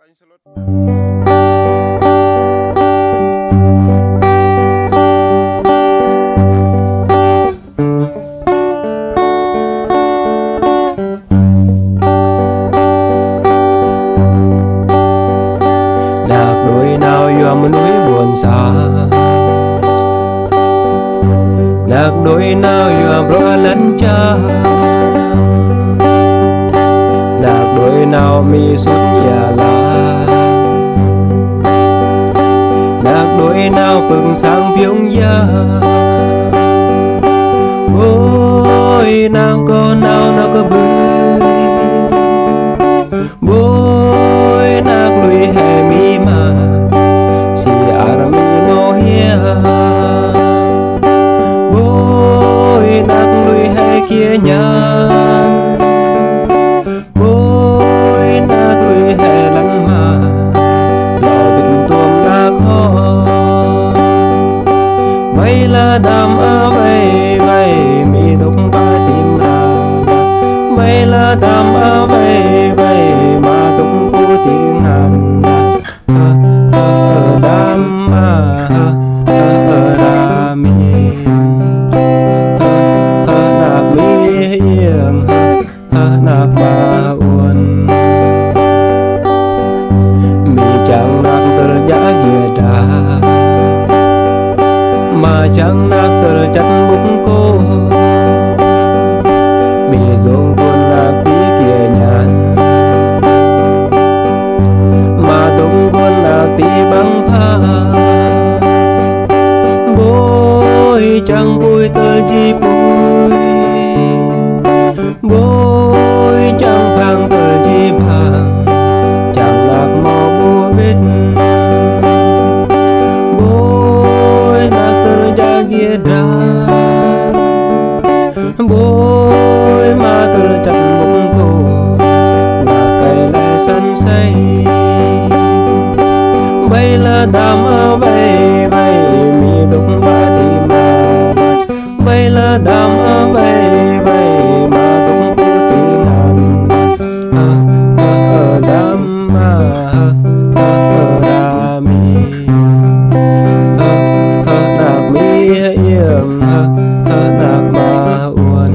Lạc đôi nào dòm núi buồn xa, lạc đôi nào dòm rõ lẫn cha, lạc đôi nào mi xuất nhà la, lạc đôi nào bừng sáng biếng gia. Ôi nàng có nào có bơi, bôi nạc lùi hè mi mà si ar mi mo hia, bôi nạc lùi hè kia nhàn, bôi nạc lùi hè lăn mà lò vịnh tuồng nạc ho. Mây là đam a vây vây mi đúc ba tim ra, mây là đam a vây vây mà đúc bu tiếng hàn. Đam a ra mi nạc mi yên nạc ma uốn mi chẳng nạc tơ giá ghia đà mà chẳng nạc tơ chặt bụng cô mi dùng buồn nạc tí kia nhàn mà tung buồn nạc tí băng pha. Bôi chẳng bôi tơ chi bôi, bôi chẳng phang tơ chi phang, chẳng lạc mò bùa vết. Bôi nạc tơ giá ghia đà, bôi mà tơ chặt bụng cô là cây lại săn say. Bay là đam a bay bay mi đúc ba tim ra, bay là đam a bay bay mà đúc bu tiếng hàn. Đam a ra mi nạc mi yên nạc ma uốn.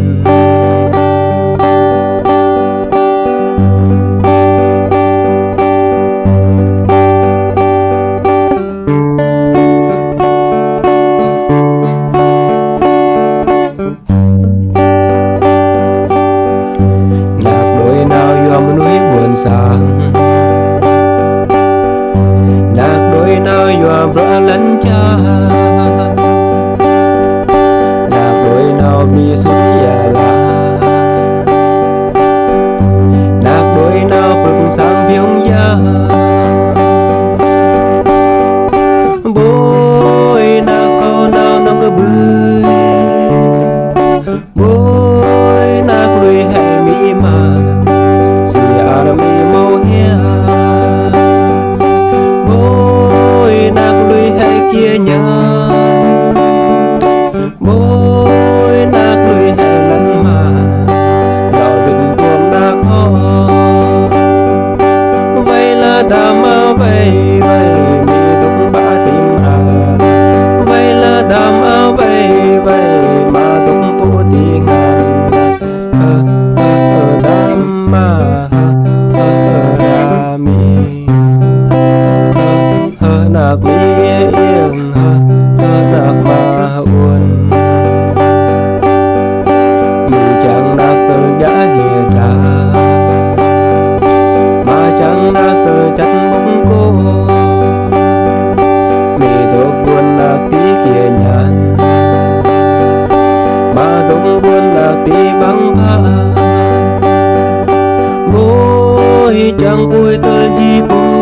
Sáng lạc đôi nào dòm rõ lẫn cha, lạc đôi nào mi xuất nhà la, lạc đôi nào bừng sáng biếng gia. Bôi nạc có nào có bơi, bôi nạc lùi hè mi mà si ar mi mo hia, bôi nạc lùi hè kia nhàn, bôi nạc lùi hè lăn mà lò vịnh tuồng nạc ho. Vây là đam a vây vây mi đúc ba tim ra, vây là đam a vây vây mà đúc bu tiếng hàn. Đam a ra mi nạc mi yên nạc ma uốn mi chẳng nạc tơ giá ghia đà mà chẳng nạc tơ chặt bụng cô mi thuộc buồn nạc tí kia nhàn mà thuộc buồn nạc tí băng pha. Bôi chẳng bôi tơ chi bôi,